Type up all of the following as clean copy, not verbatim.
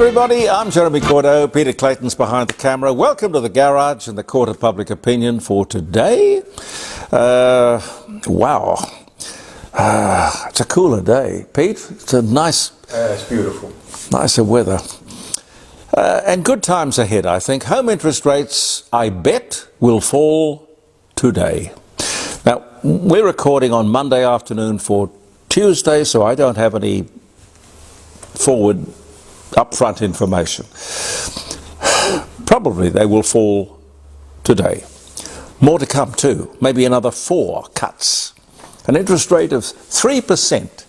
everybody, I'm Jeremy Cordeaux. Peter Clayton's behind the camera. Welcome to the garage and the court of public opinion for today. Wow. It's a cooler day, Pete. It's a nice... it's beautiful. Nicer weather. And good times ahead, I think. Home interest rates, I bet, will fall today. Now, we're recording on Monday afternoon for Tuesday, so I don't have any forward upfront information. Probably they will fall today. More to come too, maybe another 4 cuts. An interest rate of 3%,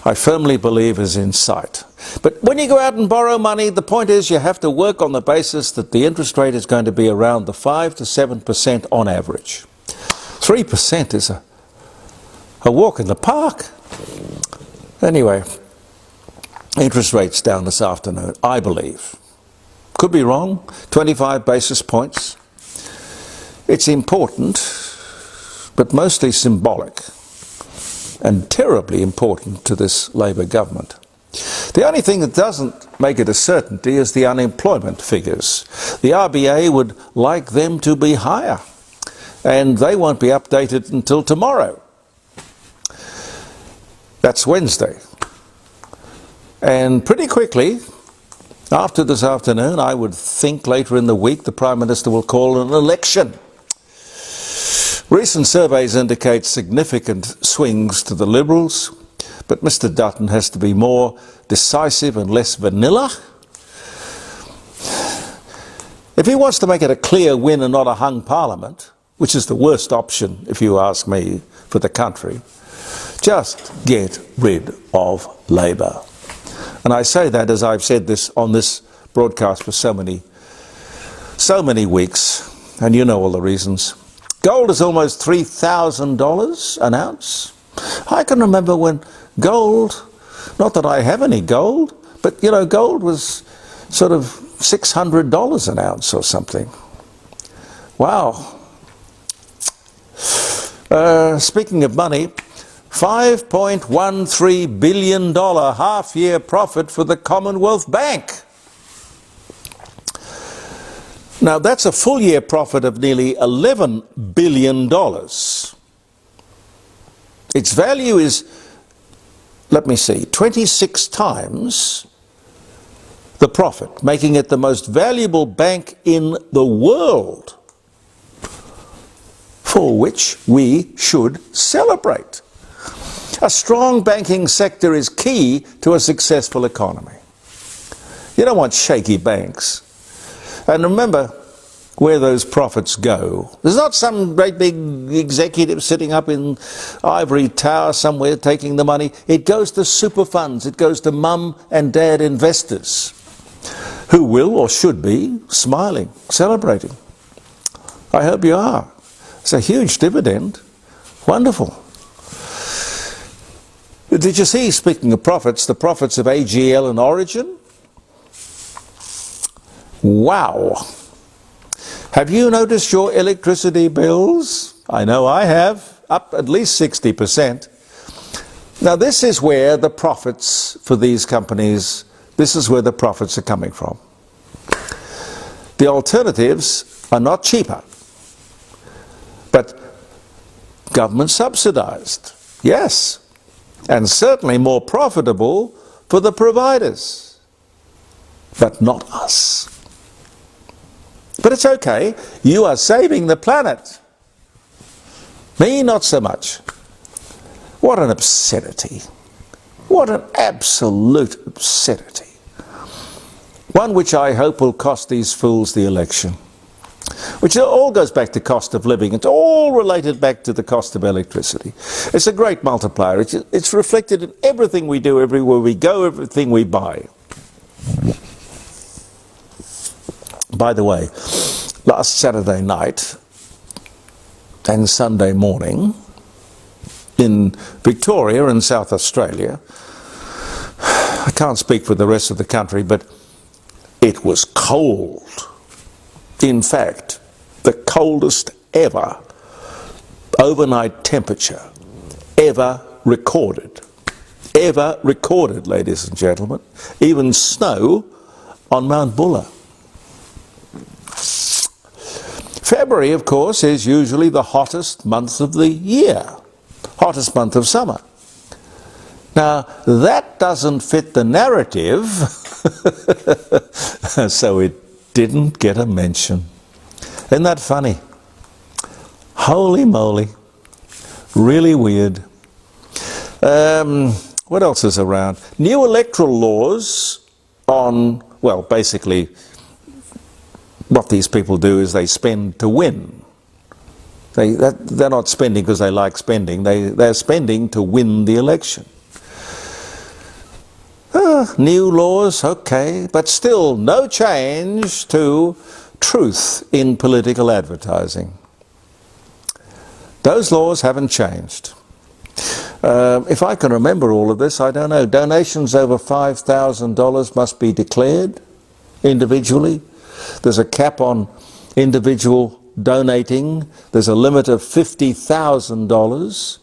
I firmly believe, is in sight. But when you go out and borrow money, the point is you have to work on the basis that the interest rate is going to be around the 5 to 7% on average. 3% is a walk in the park. Anyway, interest rates down this afternoon, I believe. Could be wrong, 25 basis points. It's important, but mostly symbolic, and terribly important to this Labour government. The only thing that doesn't make it a certainty is the unemployment figures. The RBA would like them to be higher, and they won't be updated until tomorrow. That's Wednesday. And pretty quickly, after this afternoon, I would think later in the week, the Prime Minister will call an election. Recent surveys indicate significant swings to the Liberals, but Mr. Dutton has to be more decisive and less vanilla. If he wants to make it a clear win and not a hung parliament, which is the worst option, if you ask me, for the country, just get rid of Labour. And I say that as I've said this on this broadcast for so many weeks, and you know all the reasons. Gold is almost $3,000 an ounce. I can remember when gold, not that I have any gold, but you know, gold was sort of $600 an ounce or something. Wow. Speaking of money, $5.13 billion half-year profit for the Commonwealth Bank. Now, that's a full-year profit of nearly $11 billion. Its value is, let me see, 26 times the profit, making it the most valuable bank in the world, for which we should celebrate. A strong banking sector is key to a successful economy. You don't want shaky banks. And remember where those profits go. There's not some great big executive sitting up in ivory tower somewhere taking the money. It goes to super funds. It goes to mum and dad investors who will or should be smiling, celebrating. I hope you are. It's a huge dividend. Wonderful. Did you see, speaking of profits, the profits of AGL and Origin? Wow. Have you noticed your electricity bills? I know I have, up at least 60%. Now this is where the profits for these companies, this is where the profits are coming from. The alternatives are not cheaper, but government subsidized, yes. And certainly more profitable for the providers, but not us. But it's okay, you are saving the planet. Me, not so much. What an obscenity. What an absolute obscenity. One which I hope will cost these fools the election. Which all goes back to cost of living. It's all related back to the cost of electricity. It's a great multiplier. It's reflected in everything we do, everywhere we go, everything we buy. By the way, last Saturday night and Sunday morning in Victoria in South Australia, I can't speak for the rest of the country, but it was cold. In fact, the coldest ever overnight temperature ever recorded ever recorded, ladies and gentlemen. Even snow on Mount Buller. February, of course, is usually the hottest month of the year, hottest month of summer. Now, that doesn't fit the narrative, so it didn't get a mention. Isn't that funny? Holy moly. Really weird. What else is around? New electoral laws on, well, basically, what these people do is they spend to win. They're not spending because they like spending. They're spending to win the election. New laws, okay, but still no change to truth in political advertising. Those laws haven't changed. If I can remember all of this, I don't know. Donations over $5,000 must be declared individually. There's a cap on individual donating. There's a limit of $50,000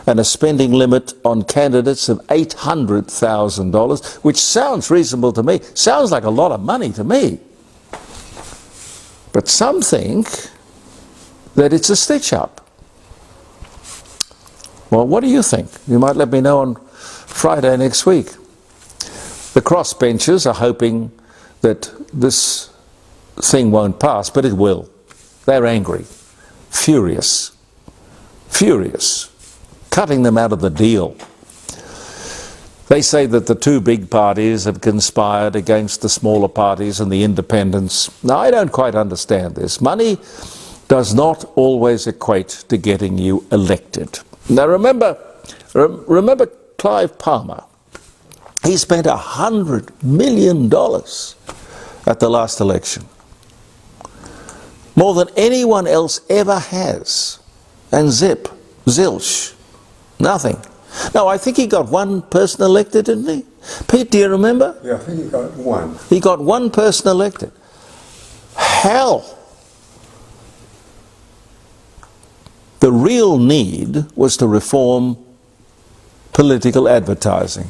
and a spending limit on candidates of $800,000, which sounds reasonable to me. Sounds like a lot of money to me. But some think that it's a stitch-up. Well, what do you think? You might let me know on Friday next week. The crossbenchers are hoping that this thing won't pass, but it will. They're angry, furious, cutting them out of the deal. They say that the two big parties have conspired against the smaller parties and the independents. Now, I don't quite understand this. Money does not always equate to getting you elected. Now, remember Clive Palmer. He spent $100 million at the last election. More than anyone else ever has. And zilch. Nothing. No, I think he got one person elected, didn't he? Pete, do you remember? Yeah, I think he got one. He got one person elected. Hell! The real need was to reform political advertising.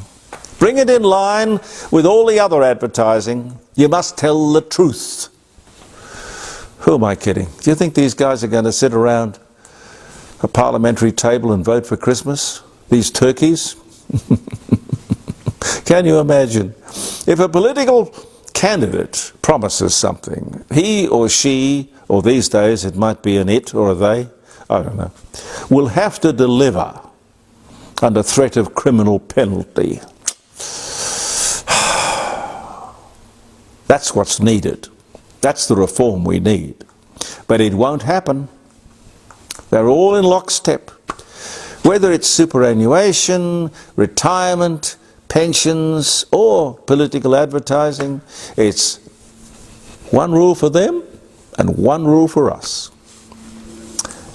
Bring it in line with all the other advertising. You must tell the truth. Who am I kidding? Do you think these guys are going to sit around a parliamentary table and vote for Christmas? These turkeys? Can you imagine? If a political candidate promises something, he or she, or these days it might be an it or a they, I don't know, will have to deliver under threat of criminal penalty. That's what's needed. That's the reform we need. But it won't happen. They're all in lockstep. Whether it's superannuation, retirement, pensions, or political advertising, it's one rule for them and one rule for us.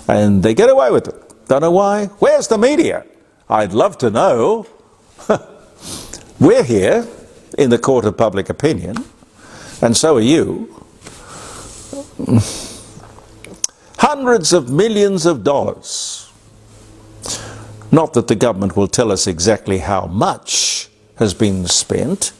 And they get away with it. Don't know why. Where's the media? I'd love to know. We're here in the court of public opinion, and so are you. Hundreds of millions of dollars. Not that the government will tell us exactly how much has been spent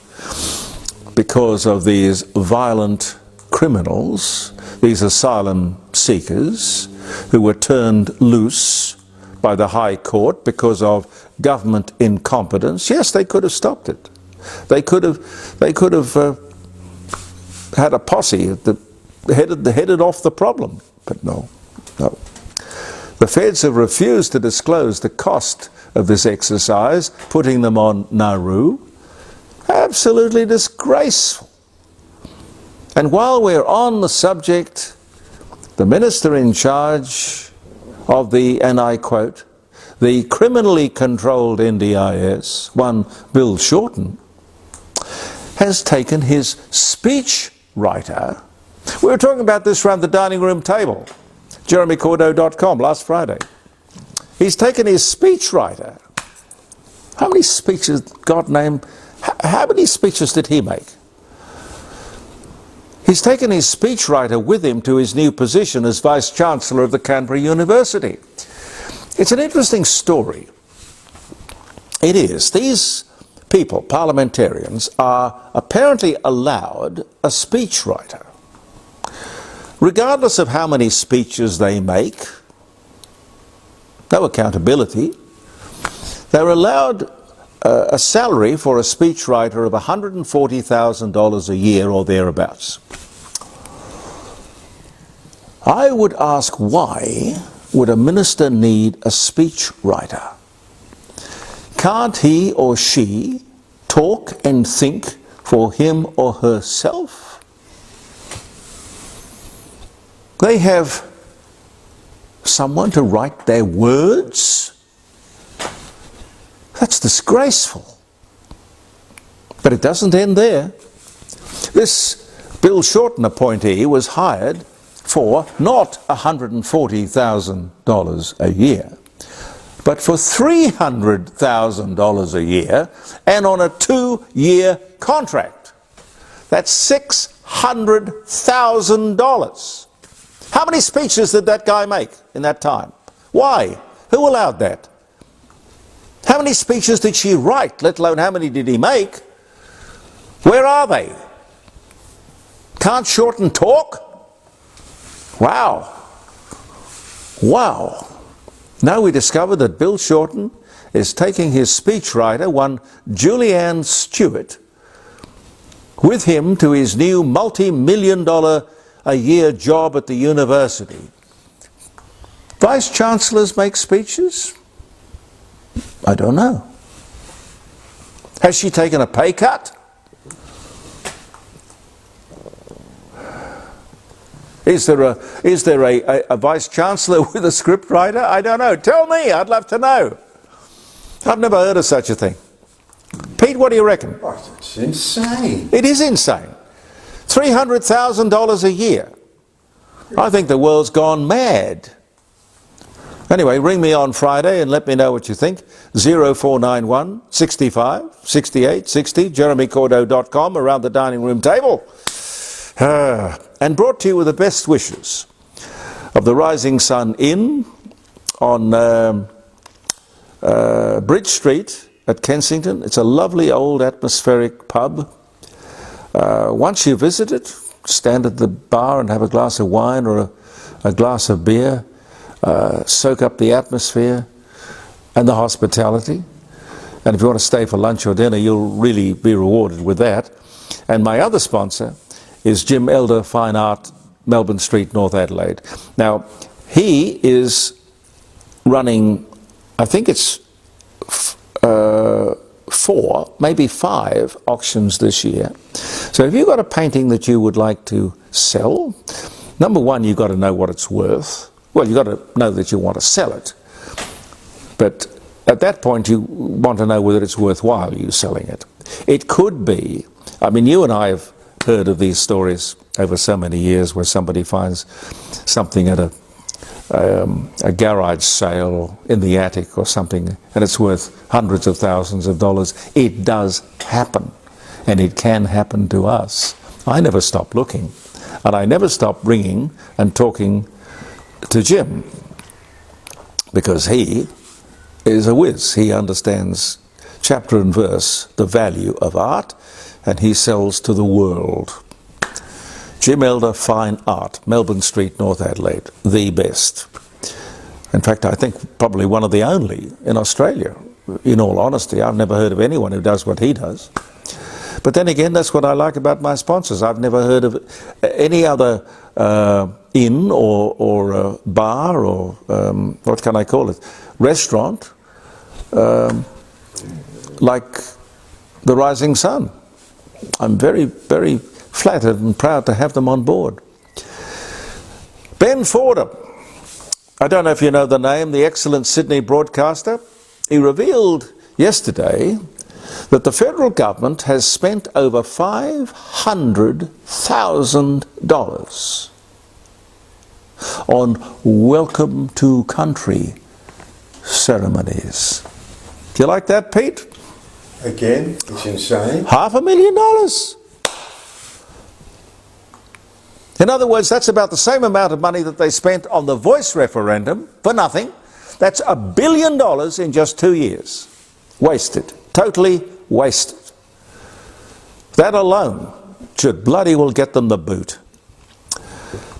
because of these violent criminals, these asylum seekers who were turned loose by the High Court because of government incompetence. Yes, they could have stopped it. They could have had a posse that headed off the problem. But no. The feds have refused to disclose the cost of this exercise, putting them on Nauru. Absolutely disgraceful. And while we're on the subject, the minister in charge of the, and I quote, the criminally controlled NDIS, one Bill Shorten, has taken his speechwriter. We were talking about this around the dining room table, jeremycordeaux.com, last Friday. He's taken his speechwriter. How many speeches, God name, how many speeches did he make? He's taken his speechwriter with him to his new position as Vice-Chancellor of the Canberra University. It's an interesting story. It is. These people, parliamentarians, are apparently allowed a speechwriter. Regardless of how many speeches they make, no accountability, they're allowed a salary for a speechwriter of $140,000 a year or thereabouts. I would ask, why would a minister need a speechwriter? Can't he or she talk and think for him or herself? They have someone to write their words? That's disgraceful. But it doesn't end there. This Bill Shorten appointee was hired for not $140,000 a year, but for $300,000 a year, and on a 2-year contract. That's $600,000. How many speeches did that guy make in that time? Why? Who allowed that? How many speeches did she write, let alone how many did he make? Where are they? Can't Shorten talk? Wow. Wow. Now we discover that Bill Shorten is taking his speechwriter, one Julianne Stewart, with him to his new multi-million-dollar-a-year job at the university. Vice chancellors make speeches? I don't know. Has she taken a pay cut? Is there a vice chancellor with a script writer? I don't know. Tell me. I'd love to know. I've never heard of such a thing. Pete, what do you reckon? Oh, it's insane. It is insane. $300,000 a year. I think the world's gone mad. Anyway, ring me on Friday and let me know what you think. 0491 65 68 60, jeremycordeaux.com, around the dining room table. And brought to you with the best wishes of the Rising Sun Inn on Bridge Street at Kensington. It's a lovely old atmospheric pub. Once you visit it, stand at the bar and have a glass of wine or a glass of beer. Soak up the atmosphere and the hospitality. And if you want to stay for lunch or dinner, you'll really be rewarded with that. And my other sponsor is Jim Elder Fine Art, Melbourne Street, North Adelaide. Now, he is running, I think it's 4, maybe 5 auctions this year. So if you've got a painting that you would like to sell, number one, you've got to know what it's worth. Well, you've got to know that you want to sell it. But at that point, you want to know whether it's worthwhile you selling it. It could be, I mean, you and I have heard of these stories over so many years where somebody finds something at a garage sale in the attic or something, and it's worth hundreds of thousands of dollars. It does happen, and it can happen to us. I never stop looking, and I never stop ringing and talking to Jim, because he is a whiz. He understands chapter and verse the value of art, and he sells to the world. Jim Elder Fine Art, Melbourne Street, North Adelaide, the best. In fact, I think probably one of the only in Australia. In all honesty, I've never heard of anyone who does what he does. But then again, that's what I like about my sponsors. I've never heard of any other inn or bar or what can I call it, restaurant like the Rising Sun. I'm very, very flattered and proud to have them on board. Ben Fordham, I don't know if you know the name, the excellent Sydney broadcaster. He revealed yesterday that the federal government has spent over $500,000 on welcome to country ceremonies. Do you like that, Pete? Again, it's insane. $500,000. In other words, that's about the same amount of money that they spent on the voice referendum for nothing. That's $1 billion in just 2 years. Wasted. Totally wasted. That alone should bloody well get them the boot.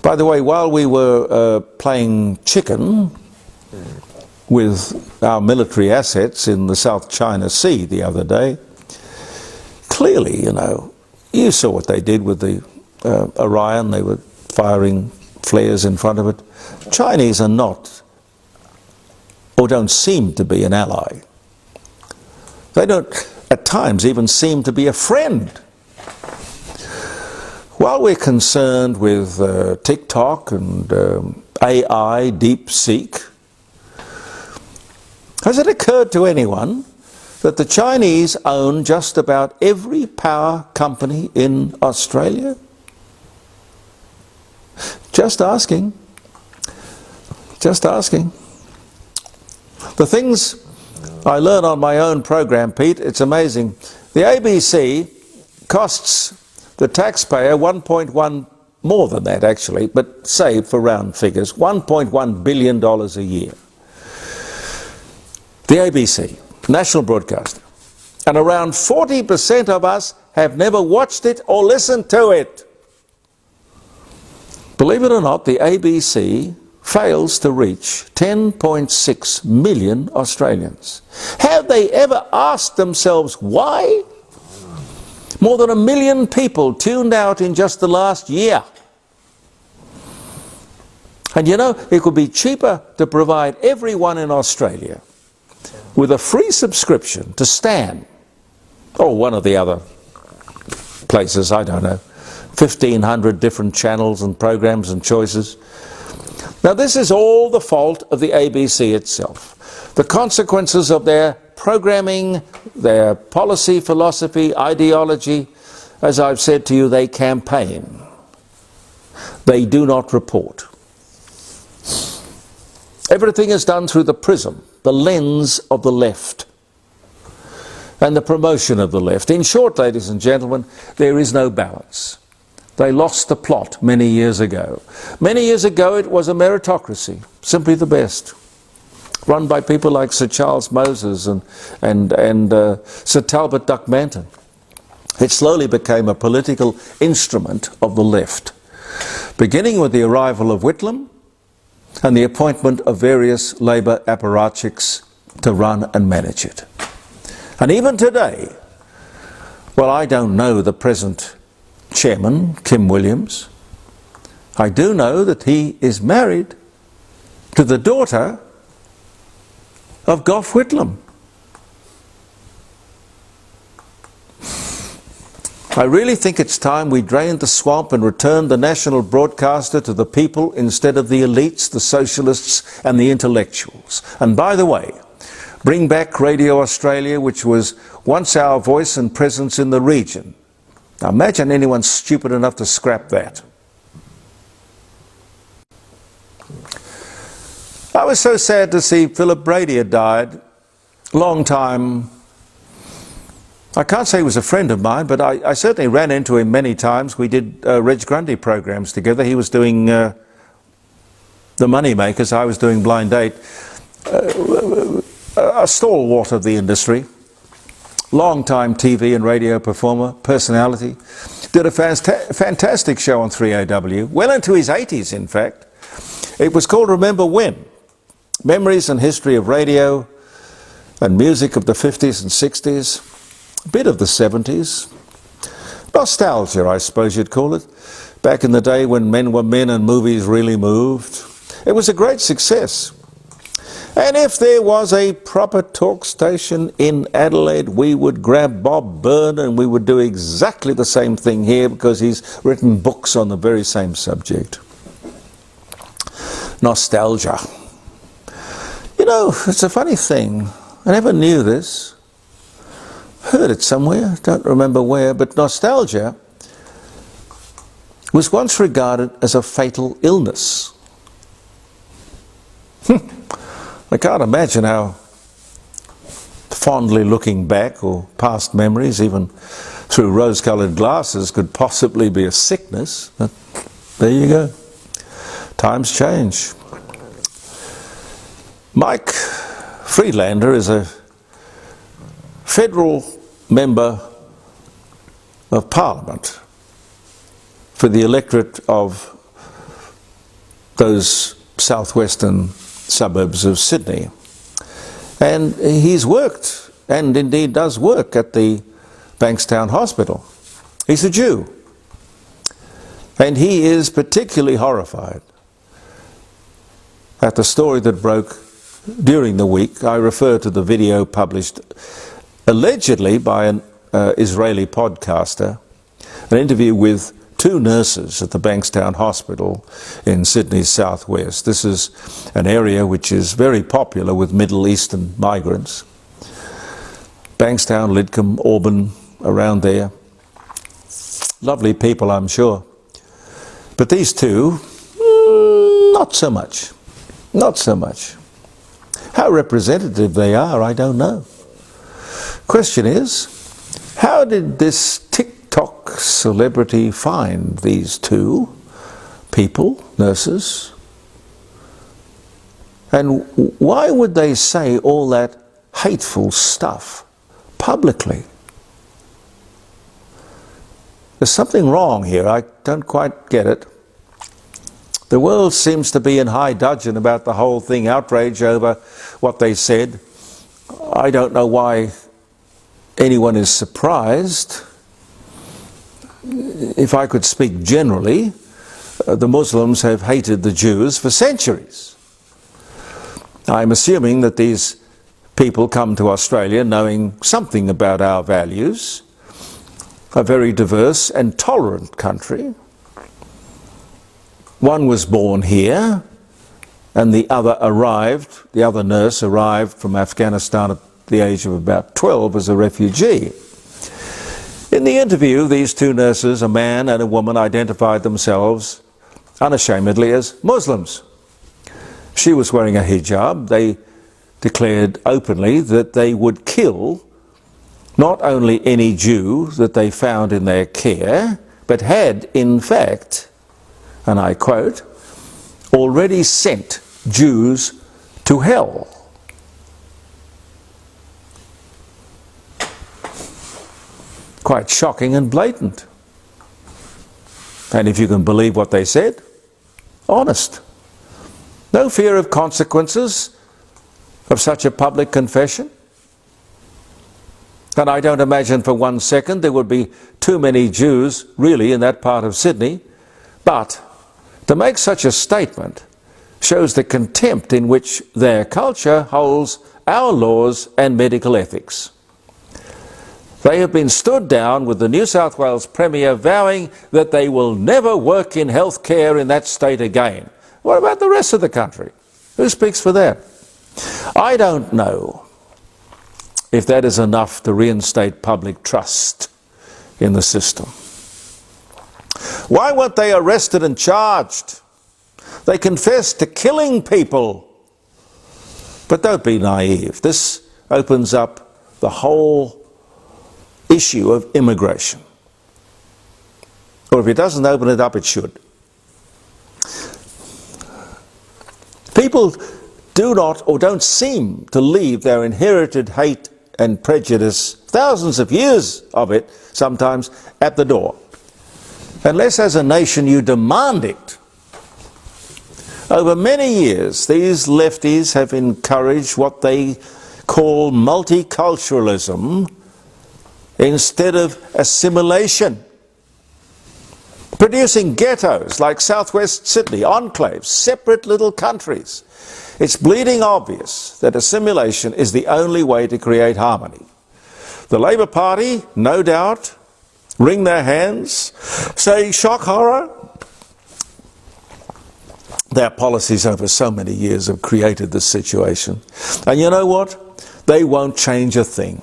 By the way, while we were playing chicken with our military assets in the South China Sea the other day, clearly, you know, you saw what they did with the Orion. They were firing flares in front of it. Chinese are not, or don't seem to be, an ally. They don't, at times, even seem to be a friend. While we're concerned with TikTok and AI, DeepSeek, has it occurred to anyone that the Chinese own just about every power company in Australia? Just asking. Just asking. The things I learn on my own program, Pete, it's amazing. The ABC costs the taxpayer 1.1, more than that actually, but say for round figures, $1.1 billion a year. The ABC, national broadcaster. And around 40% of us have never watched it or listened to it. Believe it or not, the ABC fails to reach 10.6 million Australians. Have they ever asked themselves why? More than 1 million people tuned out in just the last year. And you know, it would be cheaper to provide everyone in Australia with a free subscription to Stan, or one of the other places, I don't know, 1,500 different channels and programs and choices. Now this is all the fault of the ABC itself. The consequences of their programming, their policy, philosophy, ideology, as I've said to you, they campaign. They do not report. Everything is done through the prism, the lens of the left, and the promotion of the left. In short, ladies and gentlemen, there is no balance. They lost the plot many years ago. Many years ago it was a meritocracy, simply the best, run by people like Sir Charles Moses and Sir Talbot Duck Manton. It slowly became a political instrument of the left, beginning with the arrival of Whitlam and the appointment of various Labour apparatchiks to run and manage it. And even today, well, I don't know the present chairman, Kim Williams. I do know that he is married to the daughter of Gough Whitlam. I really think it's time we drained the swamp and returned the national broadcaster to the people instead of the elites, the socialists and the intellectuals. And by the way, bring back Radio Australia, which was once our voice and presence in the region. Now imagine anyone stupid enough to scrap that. I was so sad to see Philip Brady had died. Long time. I can't say he was a friend of mine, but I certainly ran into him many times. We did Reg Grundy programs together. He was doing The Moneymakers. I was doing Blind Date. A stalwart of the industry. Long-time TV and radio performer, personality. Did a fantastic show on 3AW. Well into his 80s, in fact. It was called Remember When? Memories and History of Radio and Music of the 50s and 60s. A bit of the 70s. Nostalgia, I suppose you'd call it. Back in the day when men were men and movies really moved. It was a great success. And if there was a proper talk station in Adelaide, we would grab Bob Byrne and we would do exactly the same thing here because he's written books on the very same subject. Nostalgia. You know, it's a funny thing. I never knew this. Heard it somewhere, don't remember where, but nostalgia was once regarded as a fatal illness. I can't imagine how fondly looking back or past memories, even through rose-coloured glasses, could possibly be a sickness. But there you go. Times change. Mike Friedlander is a federal member of Parliament for the electorate of those southwestern suburbs of Sydney. And he's worked, and indeed does work, at the Bankstown Hospital. He's a Jew. And he is particularly horrified at the story that broke during the week. I refer to the video published allegedly by an Israeli podcaster, an interview with two nurses at the Bankstown Hospital in Sydney's southwest. This is an area which is very popular with Middle Eastern migrants. Bankstown, Lidcombe, Auburn, around there. Lovely people, I'm sure. But these two, not so much. Not so much. How representative they are, I don't know. Question is, how did this TikTok celebrity find these two people, nurses? And why would they say all that hateful stuff publicly? There's something wrong here. I don't quite get it. The world seems to be in high dudgeon about the whole thing, outrage over what they said. I don't know why anyone is surprised. If I could speak generally, the Muslims have hated the Jews for centuries. I'm assuming that these people come to Australia knowing something about our values, a very diverse and tolerant country. One was born here, and the other nurse arrived from Afghanistan at the age of about 12 as a refugee. In the interview, these two nurses, a man and a woman, identified themselves unashamedly as Muslims. She was wearing a hijab. They declared openly that they would kill not only any Jew that they found in their care, but had, in fact, and I quote, already sent Jews to hell. Quite shocking and blatant. And if you can believe what they said, honest. No fear of consequences of such a public confession. And I don't imagine for 1 second there would be too many Jews really in that part of Sydney. But to make such a statement shows the contempt in which their culture holds our laws and medical ethics. They have been stood down with the New South Wales Premier vowing that they will never work in healthcare in that state again. What about the rest of the country? Who speaks for them? I don't know if that is enough to reinstate public trust in the system. Why weren't they arrested and charged? They confessed to killing people. But don't be naive. This opens up the whole issue of immigration. Or if it doesn't open it up, it should. People do not or don't seem to leave their inherited hate and prejudice, thousands of years of it sometimes, at the door. Unless as a nation you demand it. Over many years, these lefties have encouraged what they call multiculturalism instead of assimilation, producing ghettos like southwest Sydney, enclaves, separate little countries. It's bleeding obvious that assimilation is the only way to create harmony. The Labor Party, no doubt, wring their hands, say shock horror. Their policies over so many years have created this situation. And you know what? They won't change a thing.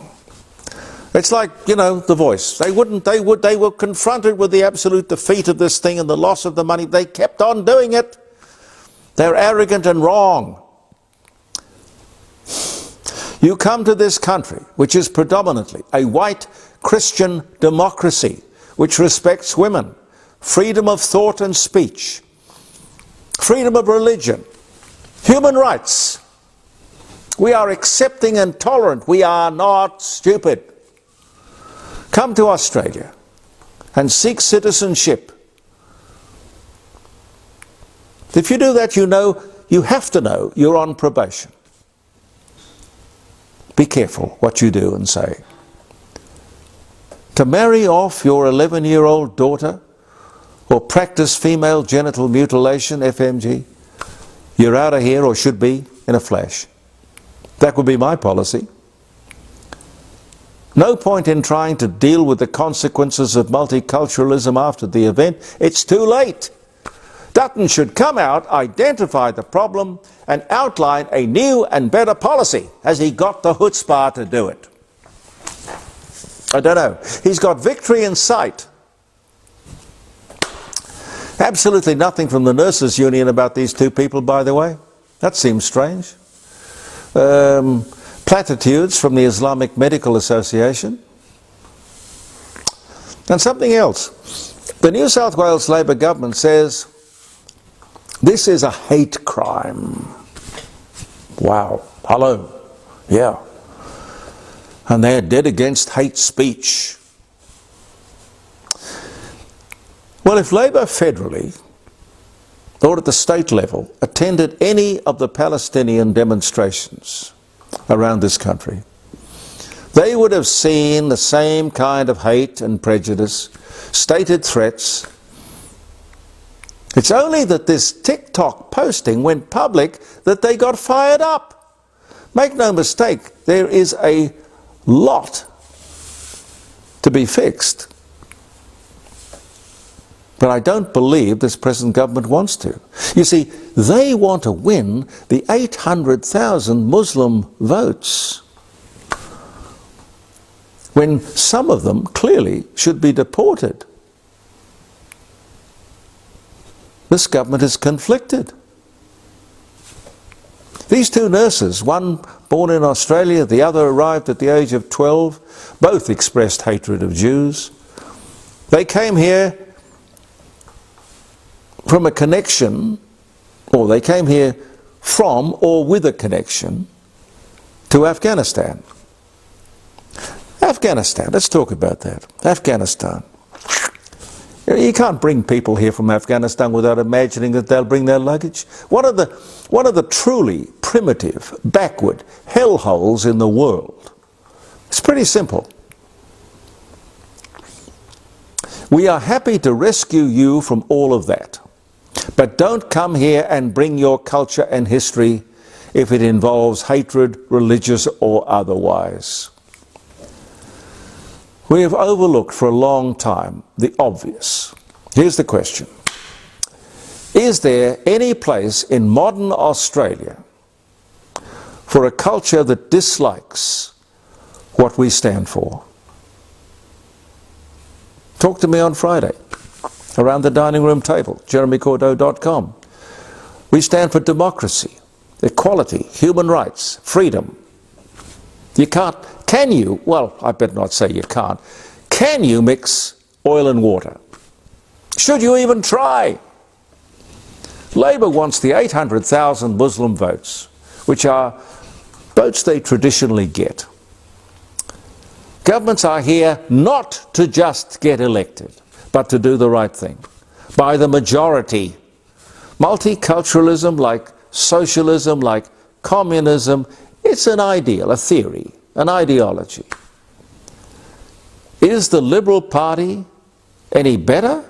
It's like, you know, The Voice. They were confronted with the absolute defeat of this thing and the loss of the money. They kept on doing it. They're arrogant and wrong. You come to this country, which is predominantly a white Christian democracy, which respects women, freedom of thought and speech, freedom of religion, human rights. We are accepting and tolerant. We are not stupid. Come to Australia and seek citizenship. If you do that, you have to know you're on probation. Be careful what you do and say. To marry off your 11-year-old daughter or practice female genital mutilation, FMG, you're out of here, or should be, in a flash. That would be my policy. No point in trying to deal with the consequences of multiculturalism after the event. It's too late. Dutton should come out, identify the problem, and outline a new and better policy. Has he got the chutzpah to do it? I don't know. He's got victory in sight. Absolutely nothing from the nurses' union about these two people, by the way. That seems strange. Platitudes from the Islamic Medical Association. And something else. The New South Wales Labor government says this is a hate crime. Wow. Hello. Yeah. And they're dead against hate speech. Well, if Labor federally or at the state level attended any of the Palestinian demonstrations around this country, they would have seen the same kind of hate and prejudice, stated threats. It's only that this TikTok posting went public that they got fired up. Make no mistake, there is a lot to be fixed. But I don't believe this present government wants to. You see, they want to win the 800,000 Muslim votes, when some of them clearly should be deported. This government is conflicted. These two nurses, one born in Australia, the other arrived at the age of 12, both expressed hatred of Jews. They came here from a connection, or they came here from or with a connection to Afghanistan. Afghanistan, let's talk about that. Afghanistan. You can't bring people here from Afghanistan without imagining that they'll bring their luggage. One of the truly primitive, backward hellholes in the world. It's pretty simple. We are happy to rescue you from all of that. But don't come here and bring your culture and history if it involves hatred, religious or otherwise. We have overlooked for a long time the obvious. Here's the question. Is there any place in modern Australia for a culture that dislikes what we stand for? Talk to me on Friday around the dining room table, jeremycordeaux.com. We stand for democracy, equality, human rights, freedom. You can't, can you, well, I better not say you can't, can you mix oil and water? Should you even try? Labor wants the 800,000 Muslim votes, which are votes they traditionally get. Governments are here not to just get elected, but to do the right thing by the majority. Multiculturalism, like socialism, like communism, it's an ideal, a theory, an ideology. Is the Liberal Party any better?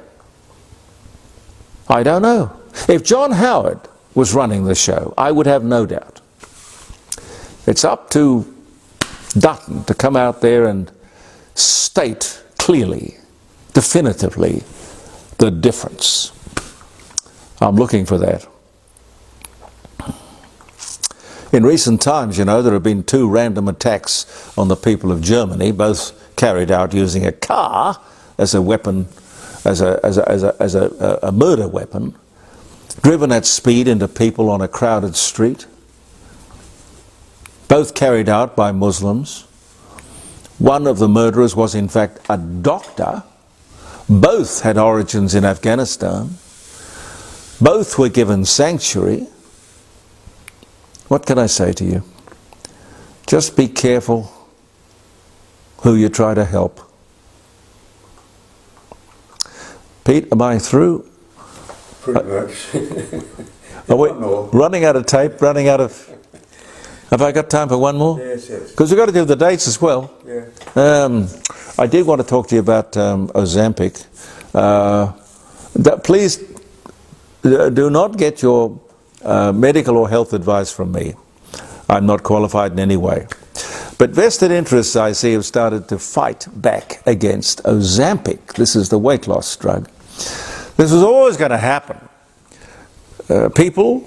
I don't know. If John Howard was running the show, I would have no doubt. It's up to Dutton to come out there and state clearly, definitively, the difference. I'm looking for that. In recent times, you know, there have been 2 random attacks on the people of Germany, both carried out using a car as a weapon, as a murder weapon, driven at speed into people on a crowded street. Both carried out by Muslims. One of the murderers was in fact a doctor. Both had origins in Afghanistan. Both were given sanctuary. What can I say to you? just be careful who you try to help. Pete, am I through? Pretty much. Are we more. running out of tape, running out of... Have I got time for one more? Yes, yes. Because we've got to do the dates as well. Yeah. I did want to talk to you about Ozempic. Please do not get your medical or health advice from me. I'm not qualified in any way. But vested interests, I see, have started to fight back against Ozempic. This is the weight loss drug. This was always going to happen. People,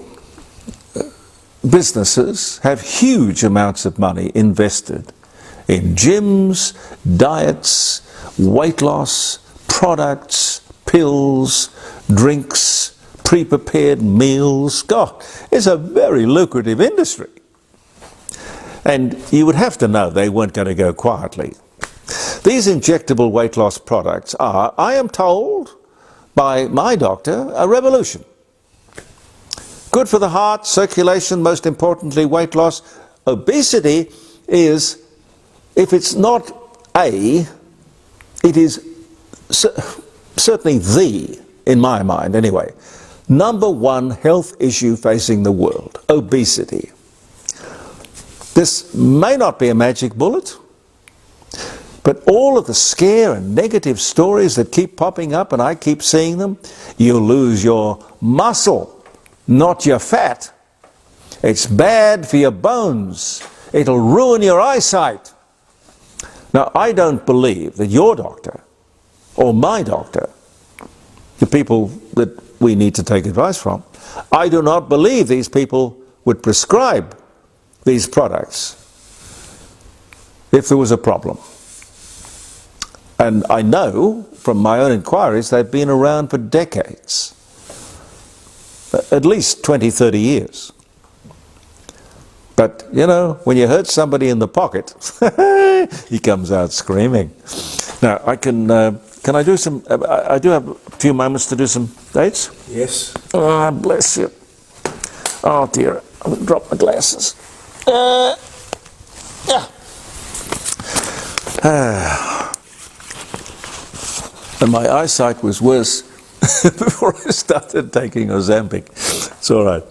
businesses have huge amounts of money invested in gyms, diets, weight loss, products, pills, drinks, pre-prepared meals. God, it's a very lucrative industry. And you would have to know they weren't going to go quietly. These injectable weight loss products are, I am told by my doctor, a revolution. Good for the heart, circulation, most importantly weight loss. Obesity is, if it's not it is certainly the, in my mind anyway, #1 health issue facing the world, obesity. This may not be a magic bullet, but all of the scare and negative stories that keep popping up, and I keep seeing them, you'll lose your muscle, not your fat. It's bad for your bones. It'll ruin your eyesight. Now, I don't believe that your doctor or my doctor, the people that we need to take advice from, I do not believe these people would prescribe these products if there was a problem. And I know from my own inquiries they've been around for decades, at least 20, 30 years. But, you know, when you hurt somebody in the pocket, he comes out screaming. Now, I can I do some, I do have a few moments to do some dates? Yes. Oh, bless you. Oh dear, I'm going to drop my glasses. And my eyesight was worse before I started taking Ozempic. It's all right.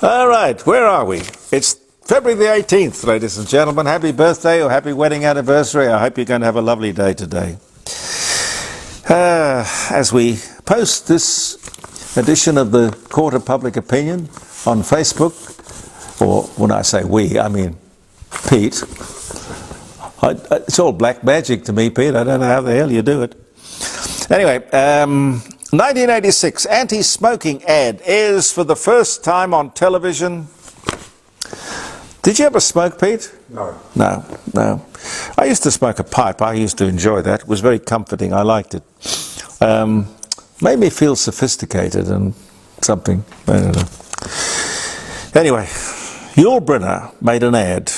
All right, where are we? It's February the 18th, ladies and gentlemen. Happy birthday or happy wedding anniversary. I hope you're going to have a lovely day today. As we post this edition of the Court of Public Opinion on Facebook, or when I say we, I mean Pete. It's all black magic to me, Pete. I don't know how the hell you do it. Anyway, 1986, anti-smoking ad airs for the first time on television. Did you ever smoke, Pete? No. No. I used to smoke a pipe. I used to enjoy that. It was very comforting. I liked it. Made me feel sophisticated and something. I don't know. Anyway, Yul Brynner made an ad.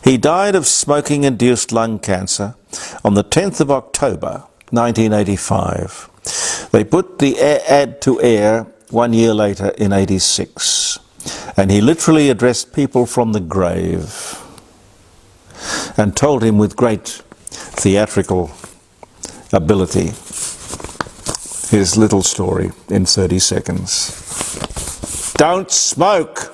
He died of smoking-induced lung cancer on the 10th of October, 1985. They put the ad to air 1 year later in 86. And he literally addressed people from the grave and told him with great theatrical ability his little story in 30 seconds. Don't smoke!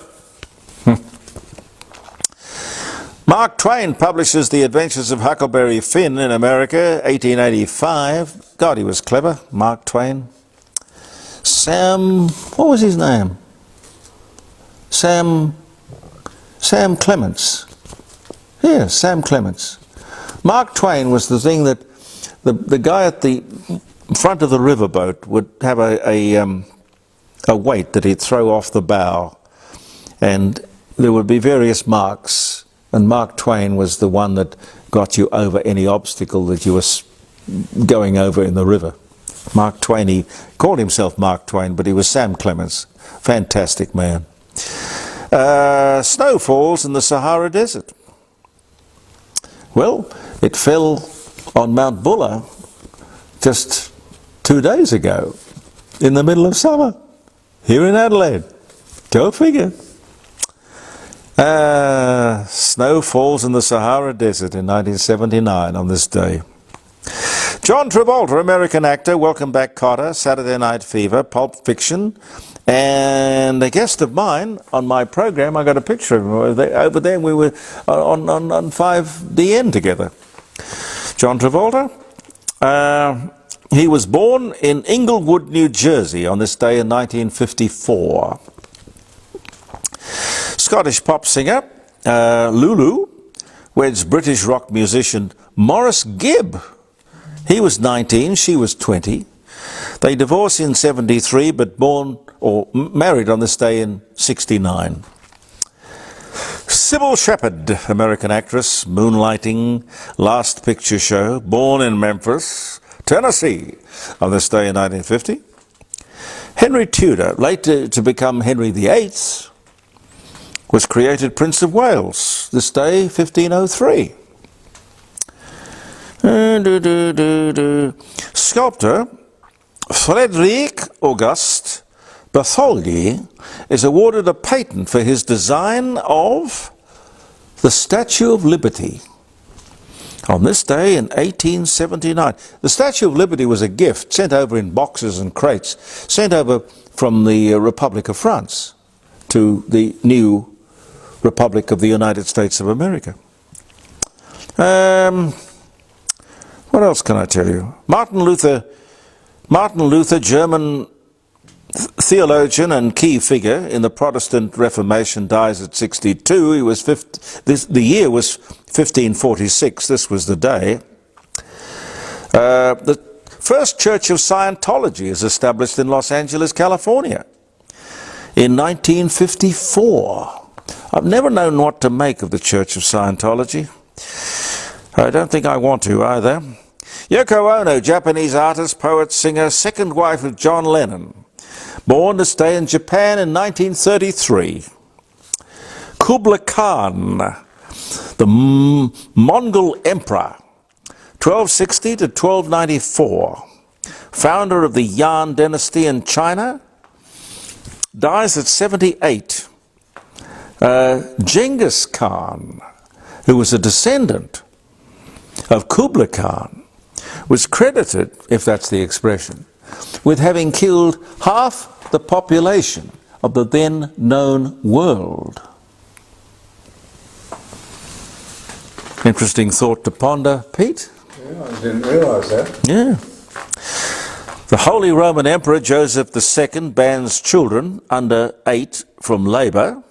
Mark Twain publishes The Adventures of Huckleberry Finn in America, 1885. God, he was clever, Mark Twain. What was his name? Sam Clements. Yeah, Sam Clements. Mark Twain was the thing that the guy at the front of the riverboat would have a weight that he'd throw off the bow, and there would be various marks, and Mark Twain was the one that got you over any obstacle that you were going over in the river. Mark Twain, he called himself Mark Twain, but he was Sam Clements. Fantastic man. Snow falls in the Sahara Desert. Well, it fell on Mount Buller just 2 days ago, in the middle of summer, here in Adelaide. Go figure. Snow falls in the Sahara Desert in 1979 on this day. John Travolta, American actor, Welcome Back Kotter, Saturday Night Fever, Pulp Fiction, and a guest of mine on my program. I got a picture of him over there. We were on 5DN together. John Travolta. He was born in Inglewood, New Jersey on this day in 1954. Scottish pop singer Lulu weds British rock musician Maurice Gibb. He was 19, she was 20. They divorced in 73, but married on this day in 69. Sybil Shepherd, American actress, Moonlighting, Last Picture Show, born in Memphis, Tennessee, on this day in 1950. Henry Tudor, later to become Henry VIII, was created Prince of Wales, this day 1503. Sculptor Frederic Auguste Bartholdi is awarded a patent for his design of the Statue of Liberty on this day in 1879. The Statue of Liberty was a gift sent over in boxes and crates, sent over from the Republic of France to the new Republic of the United States of America. What else can I tell you? Martin Luther, German theologian and key figure in the Protestant Reformation, dies at 62. He was the year was 1546. This was the day. The first Church of Scientology is established in Los Angeles, California, in 1954. I've never known what to make of the Church of Scientology. I don't think I want to either. Yoko Ono, Japanese artist, poet, singer, second wife of John Lennon, born to stay in Japan in 1933. Kublai Khan, the Mongol Emperor, 1260 to 1294, founder of the Yan dynasty in China, dies at 78. Genghis Khan, who was a descendant of Kublai Khan, was credited, if that's the expression, with having killed half the population of the then known world. Interesting thought to ponder, Pete. Yeah, I didn't realise that. Yeah. The Holy Roman Emperor Joseph II bans children under 8 from labour,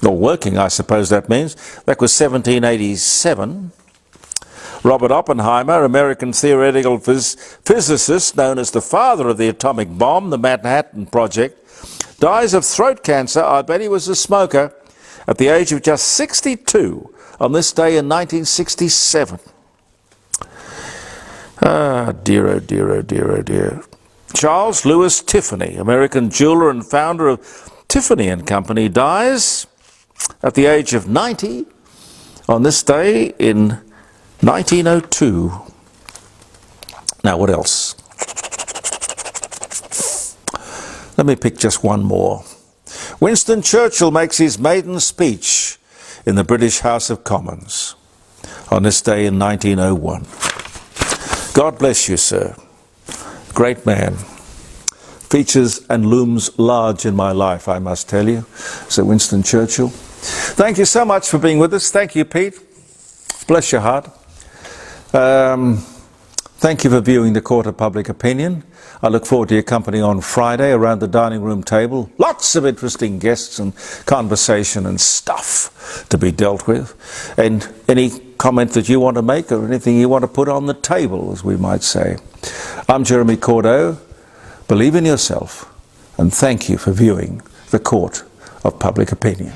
or working, I suppose that means. That was 1787. Robert Oppenheimer, American theoretical physicist known as the father of the atomic bomb, the Manhattan Project, dies of throat cancer. I bet he was a smoker at the age of just 62 on this day in 1967. Ah, dear, oh dear, oh dear, oh dear. Charles Louis Tiffany, American jeweler and founder of Tiffany & Company, dies at the age of 90 on this day in 1902. Now, what else? Let me pick just one more. Winston Churchill makes his maiden speech in the British House of Commons on this day in 1901. God bless you, sir. Great man. Features and looms large in my life, I must tell you. Sir Winston Churchill. Thank you so much for being with us. Thank you, Pete. Bless your heart. Thank you for viewing the Court of Public Opinion. I look forward to your company on Friday around the dining room table. Lots of interesting guests and conversation and stuff to be dealt with. And any comment that you want to make or anything you want to put on the table, as we might say. I'm Jeremy Cordeaux. Believe in yourself, and thank you for viewing the Court of Public Opinion.